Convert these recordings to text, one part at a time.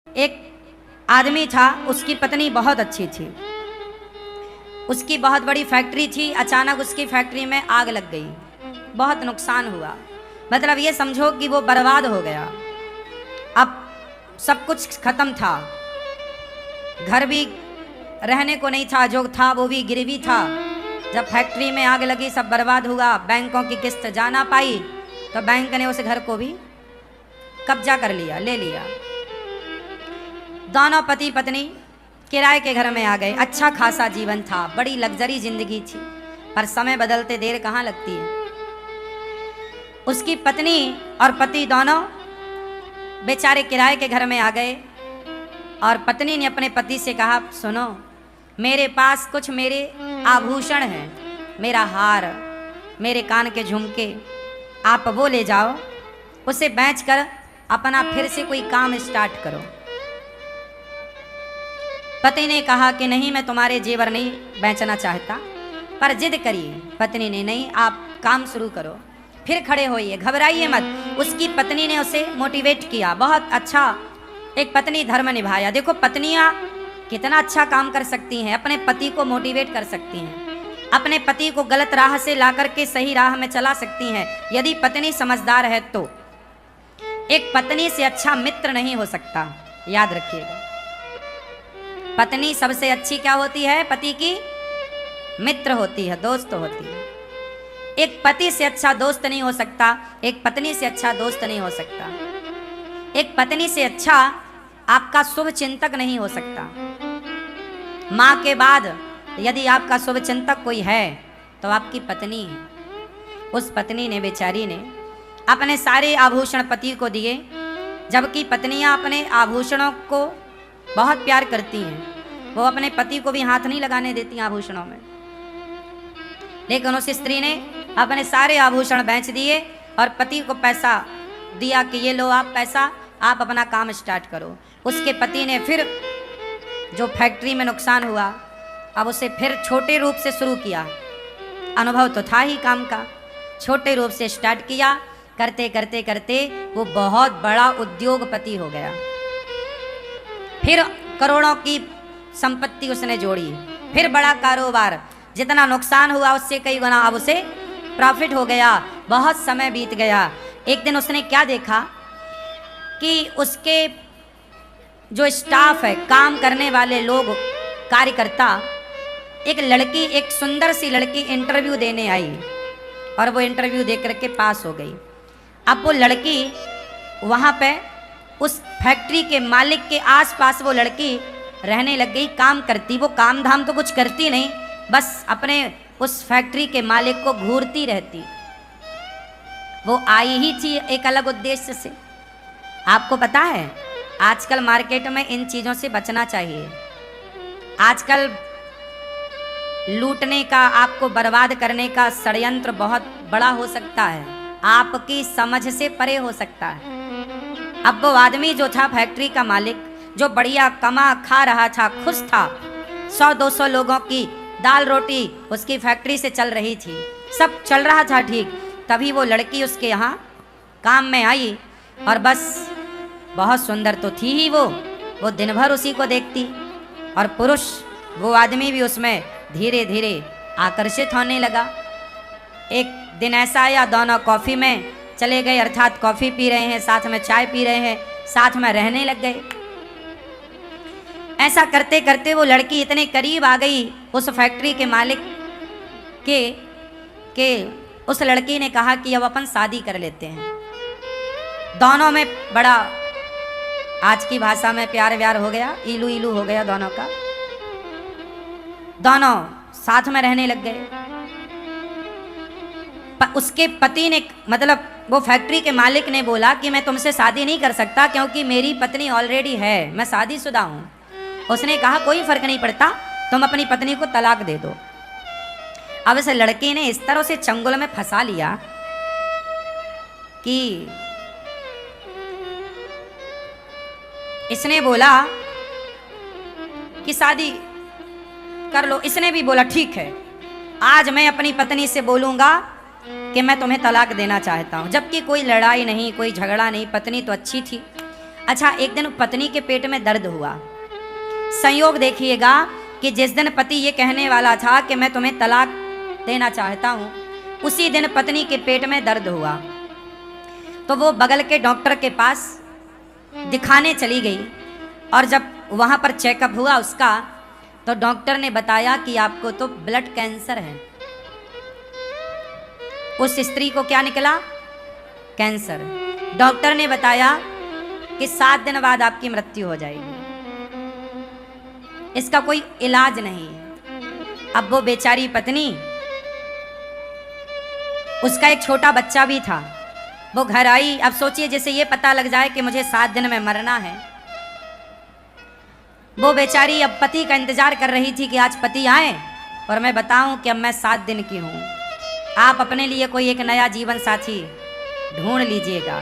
एक आदमी था, उसकी पत्नी बहुत अच्छी थी, उसकी बहुत बड़ी फैक्ट्री थी। अचानक उसकी फैक्ट्री में आग लग गई, बहुत नुकसान हुआ। मतलब ये समझो कि वो बर्बाद हो गया। अब सब कुछ खत्म था, घर भी रहने को नहीं था, जो था वो भी गिरवी था। जब फैक्ट्री में आग लगी, सब बर्बाद हुआ, बैंकों की किस्त जा ना पाई, तो बैंक ने उस घर को भी कब्जा कर लिया, ले लिया। दोनों पति पत्नी किराए के घर में आ गए। अच्छा खासा जीवन था, बड़ी लग्जरी जिंदगी थी, पर समय बदलते देर कहाँ लगती है। उसकी पत्नी और पति दोनों बेचारे किराए के घर में आ गए और पत्नी ने अपने पति से कहा, सुनो, मेरे पास कुछ मेरे आभूषण हैं, मेरा हार, मेरे कान के झुमके, आप वो ले जाओ, उसे बेचकर अपना फिर से कोई काम स्टार्ट करो। पति ने कहा कि नहीं, मैं तुम्हारे जेवर नहीं बेचना चाहता, पर जिद करिए। पत्नी ने, नहीं, आप काम शुरू करो, फिर खड़े होइए, घबराइए मत। उसकी पत्नी ने उसे मोटिवेट किया, बहुत अच्छा एक पत्नी धर्म निभाया। देखो पत्नियां कितना अच्छा काम कर सकती हैं, अपने पति को मोटिवेट कर सकती हैं, अपने पति को गलत राह से ला करके सही राह में चला सकती हैं, यदि पत्नी समझदार है तो। एक पत्नी से अच्छा मित्र नहीं हो सकता, याद रखिएगा। पत्नी सबसे अच्छी क्या होती है? पति की मित्र होती है, दोस्त होती है। एक पति से अच्छा दोस्त नहीं हो सकता, एक पत्नी से अच्छा दोस्त नहीं हो सकता, एक पत्नी से अच्छा आपका शुभ चिंतक नहीं हो सकता। माँ के बाद यदि आपका शुभ चिंतक कोई है तो आपकी पत्नी है। उस पत्नी ने, बेचारी ने, अपने सारे आभूषण पति को दिए, जबकि पत्नियां अपने आभूषणों को बहुत प्यार करती हैं, वो अपने पति को भी हाथ नहीं लगाने देती आभूषणों में। लेकिन उस स्त्री ने अपने सारे आभूषण बेच दिए और पति को पैसा दिया कि ये लो आप पैसा, आप अपना काम स्टार्ट करो। उसके पति ने फिर जो फैक्ट्री में नुकसान हुआ, अब उसे फिर छोटे रूप से शुरू किया। अनुभव तो था ही काम का, छोटे रूप से स्टार्ट किया। करते करते करते वो बहुत बड़ा उद्योगपति हो गया। फिर करोड़ों की संपत्ति उसने जोड़ी, फिर बड़ा कारोबार, जितना नुकसान हुआ उससे कई गुना अब उसे प्रॉफिट हो गया। बहुत समय बीत गया। एक दिन उसने क्या देखा कि उसके जो स्टाफ है, काम करने वाले लोग, कार्यकर्ता, एक लड़की, एक सुंदर सी लड़की इंटरव्यू देने आई और वो इंटरव्यू दे करके पास हो गई। अब वो लड़की वहाँ पे उस फैक्ट्री के मालिक के आसपास वो लड़की रहने लग गई, काम करती। वो काम धाम तो कुछ करती नहीं, बस अपने उस फैक्ट्री के मालिक को घूरती रहती। वो आई ही थी एक अलग उद्देश्य से। आपको पता है, आजकल मार्केट में इन चीज़ों से बचना चाहिए। आजकल लूटने का, आपको बर्बाद करने का षड्यंत्र बहुत बड़ा हो सकता है, आपकी समझ से परे हो सकता है। अब वो आदमी जो था, फैक्ट्री का मालिक, जो बढ़िया कमा खा रहा था, खुश था, 100-200 लोगों की दाल रोटी उसकी फैक्ट्री से चल रही थी, सब चल रहा था ठीक। तभी वो लड़की उसके यहाँ काम में आई और बस बहुत सुंदर तो थी ही वो दिन भर उसी को देखती, और पुरुष, वो आदमी भी उसमें धीरे धीरे आकर्षित होने लगा। एक दिन ऐसा आया, दोनों कॉफ़ी में चले गए, अर्थात कॉफ़ी पी रहे हैं, साथ में चाय पी रहे हैं, साथ में रहने लग गए। ऐसा करते करते वो लड़की इतने करीब आ गई उस फैक्ट्री के मालिक के उस लड़की ने कहा कि अब अपन शादी कर लेते हैं। दोनों में बड़ा, आज की भाषा में, प्यार व्यार हो गया, इलू इलू हो गया दोनों का। दोनों साथ में रहने लग गए। उसके पति ने, मतलब वो फैक्ट्री के मालिक ने बोला कि मैं तुमसे शादी नहीं कर सकता क्योंकि मेरी पत्नी ऑलरेडी है, मैं शादीशुदा हूँ। उसने कहा कोई फर्क नहीं पड़ता, तुम अपनी पत्नी को तलाक दे दो। अब इस लड़की ने इस तरह से चंगुल में फंसा लिया कि इसने बोला कि शादी कर लो। इसने भी बोला ठीक है, आज मैं अपनी पत्नी से बोलूँगा कि मैं तुम्हें तलाक देना चाहता हूँ। जबकि कोई लड़ाई नहीं, कोई झगड़ा नहीं, पत्नी तो अच्छी थी। अच्छा, एक दिन पत्नी के पेट में दर्द हुआ। संयोग देखिएगा कि जिस दिन पति ये कहने वाला था कि मैं तुम्हें तलाक देना चाहता हूँ, उसी दिन पत्नी के पेट में दर्द हुआ। तो वो बगल के डॉक्टर के पास दिखाने चली गई और जब वहाँ पर चेकअप हुआ उसका, तो डॉक्टर ने बताया कि आपको तो ब्लड कैंसर है। उस स्त्री को क्या निकला? कैंसर। डॉक्टर ने बताया कि 7 दिन बाद आपकी मृत्यु हो जाएगी, इसका कोई इलाज नहीं है। अब वो बेचारी पत्नी, उसका एक छोटा बच्चा भी था, वो घर आई। अब सोचिए, जैसे ये पता लग जाए कि मुझे 7 दिन में मरना है। वो बेचारी अब पति का इंतजार कर रही थी कि आज पति आए और मैं बताऊं कि अब मैं 7 दिन की हूं। आप अपने लिए कोई एक नया जीवन साथी ढूंढ लीजिएगा।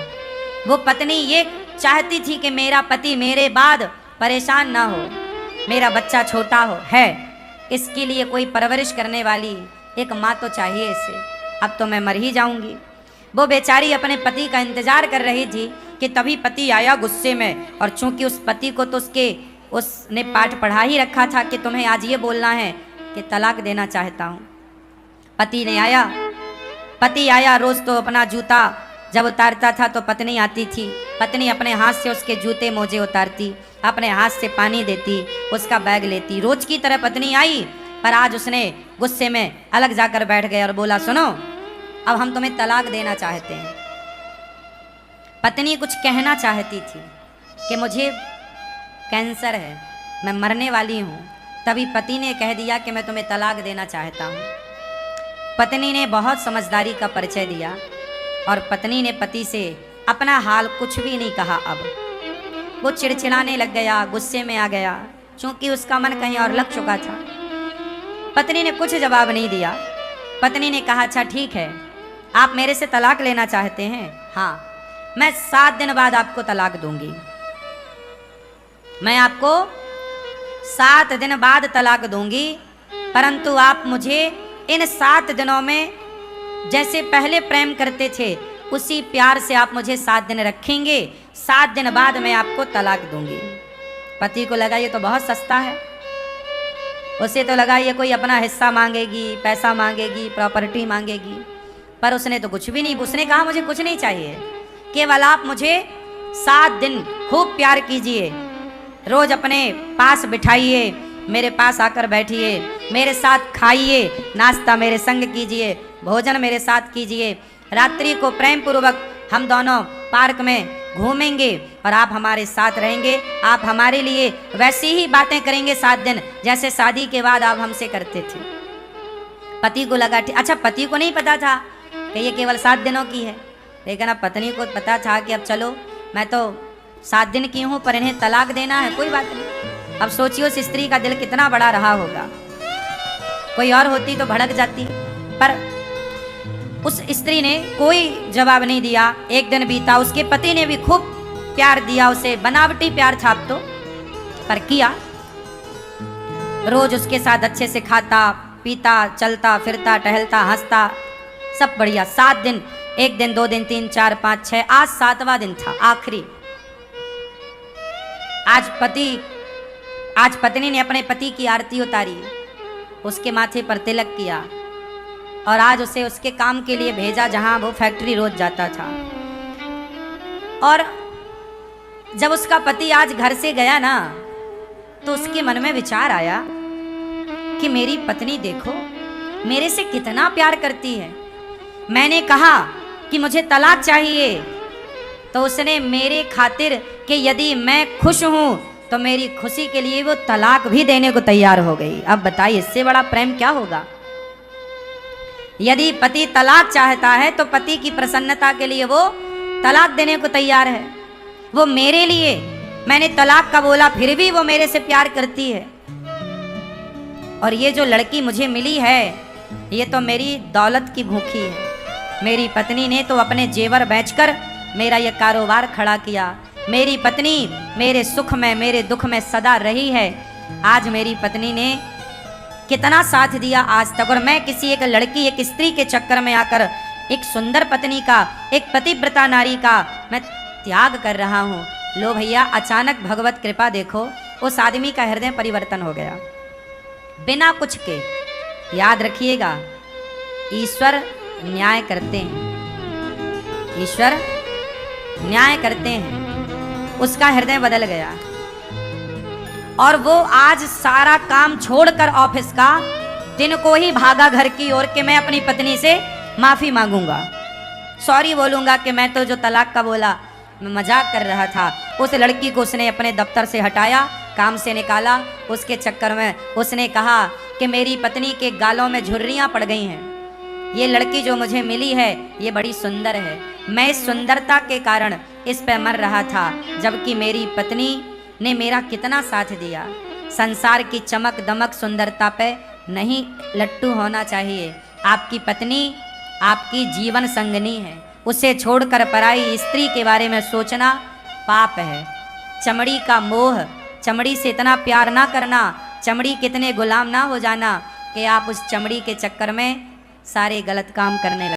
वो पत्नी ये चाहती थी कि मेरा पति मेरे बाद परेशान ना हो, मेरा बच्चा छोटा हो है, इसके लिए कोई परवरिश करने वाली एक माँ तो चाहिए इसे। अब तो मैं मर ही जाऊंगी। वो बेचारी अपने पति का इंतजार कर रही थी कि तभी पति आया गुस्से में। और चूंकि उस पति को तो उसने पाठ पढ़ा ही रखा था कि तुम्हें आज ये बोलना है कि तलाक देना चाहता हूँ। पति आया। रोज तो अपना जूता जब उतारता था तो पत्नी आती थी। पत्नी अपने हाथ से उसके जूते मोजे उतारती, अपने हाथ से पानी देती, उसका बैग लेती। रोज की तरह पत्नी आई, पर आज उसने गुस्से में अलग जाकर बैठ गया और बोला, सुनो, अब हम तुम्हें तलाक देना चाहते हैं। पत्नी कुछ कहना चाहती थी कि मुझे कैंसर है, मैं मरने वाली हूँ। तभी पति ने कह दिया कि मैं तुम्हें तलाक देना चाहता हूँ। पत्नी ने बहुत समझदारी का परिचय दिया और पत्नी ने पति से अपना हाल कुछ भी नहीं कहा। अब वो चिड़चिड़ाने लग गया, गुस्से में आ गया, क्योंकि उसका मन कहीं और लग चुका था। पत्नी ने कुछ जवाब नहीं दिया। पत्नी ने कहा, अच्छा ठीक है, आप मेरे से तलाक लेना चाहते हैं? हाँ, मैं 7 दिन बाद आपको तलाक दूंगी। मैं आपको 7 दिन बाद तलाक दूंगी, परंतु आप मुझे इन 7 दिनों में जैसे पहले प्रेम करते थे उसी प्यार से आप मुझे 7 दिन रखेंगे। 7 दिन बाद मैं आपको तलाक दूंगी। पति को लगा ये तो बहुत सस्ता है। उसे तो लगा ये कोई अपना हिस्सा मांगेगी, पैसा मांगेगी, प्रॉपर्टी मांगेगी, पर उसने तो कुछ भी नहीं। उसने कहा, मुझे कुछ नहीं चाहिए, केवल आप मुझे 7 दिन खूब प्यार कीजिए, रोज अपने पास बिठाइए, मेरे पास आकर बैठिए, मेरे साथ खाइए, नाश्ता मेरे संग कीजिए, भोजन मेरे साथ कीजिए, रात्रि को प्रेम पूर्वक हम दोनों पार्क में घूमेंगे और आप हमारे साथ रहेंगे। आप हमारे लिए वैसी ही बातें करेंगे 7 दिन जैसे शादी के बाद आप हमसे करते थे। पति को लगा, अच्छा पति को नहीं पता था कि ये केवल 7 दिनों की है, लेकिन अब पत्नी को पता था कि अब चलो मैं तो 7 दिन की हूँ, पर इन्हें तलाक देना है, कोई बात नहीं। अब सोचिए उस स्त्री का दिल कितना बड़ा रहा होगा। कोई और होती तो भड़क जाती, पर उस स्त्री ने कोई जवाब नहीं दिया। एक दिन बीता, उसके पति ने भी खूब प्यार दिया उसे, बनावटी प्यार था अब तो, पर किया। रोज उसके साथ अच्छे से खाता पीता, चलता फिरता, टहलता, हंसता, सब बढ़िया। 7 दिन, 1 दिन, 2 दिन, 3, 4, 5, 6, आज 7वां दिन था, आखिरी। आज पत्नी ने अपने पति की आरती उतारी, उसके माथे पर तिलक किया और आज उसे उसके काम के लिए भेजा जहां वो फैक्ट्री रोज जाता था। और जब उसका पति आज घर से गया ना, तो उसके मन में विचार आया कि मेरी पत्नी देखो मेरे से कितना प्यार करती है। मैंने कहा कि मुझे तलाक चाहिए, तो उसने मेरे खातिर कि यदि मैं खुश हूं तो मेरी खुशी के लिए वो तलाक भी देने को तैयार हो गई। अब बताइए इससे बड़ा प्रेम क्या होगा। यदि पति तलाक चाहता है तो पति की प्रसन्नता के लिए वो तलाक देने को तैयार है। वो मेरे लिए, मैंने तलाक का बोला फिर भी वो मेरे से प्यार करती है। और ये जो लड़की मुझे मिली है ये तो मेरी दौलत की भूखी है। मेरी पत्नी ने तो अपने जेवर बेचकर मेरा ये कारोबार खड़ा किया। मेरी पत्नी मेरे सुख में मेरे दुख में सदा रही है। आज मेरी पत्नी ने कितना साथ दिया आज तक, और मैं किसी एक लड़की, एक स्त्री के चक्कर में आकर एक सुंदर पत्नी का, एक पतिव्रता नारी का मैं त्याग कर रहा हूँ। लो भैया, अचानक भगवत कृपा देखो, उस आदमी का हृदय परिवर्तन हो गया बिना कुछ के। याद रखिएगा, ईश्वर न्याय करते हैं, ईश्वर न्याय करते हैं। उसका हृदय बदल गया और वो आज सारा काम छोड़कर ऑफिस का दिन को ही भागा घर की ओर के मैं अपनी पत्नी से माफी मांगूंगा, सॉरी बोलूंगा कि मैं तो जो तलाक का बोला मैं मजाक कर रहा था। उस लड़की को उसने अपने दफ्तर से हटाया, काम से निकाला। उसके चक्कर में उसने कहा कि मेरी पत्नी के गालों में झुर्रियां पड़ गई हैं, ये लड़की जो मुझे मिली है ये बड़ी सुंदर है, मैं इस सुंदरता के कारण इस पे मर रहा था, जबकि मेरी पत्नी ने मेरा कितना साथ दिया। संसार की चमक दमक सुंदरता पे नहीं लट्टू होना चाहिए। आपकी पत्नी आपकी जीवन संगनी है, उसे छोड़कर पराई स्त्री के बारे में सोचना पाप है। चमड़ी का मोह, चमड़ी से इतना प्यार ना करना, चमड़ी कितने गुलाम ना हो जाना कि आप उस चमड़ी के चक्कर में सारे गलत काम करने लगे।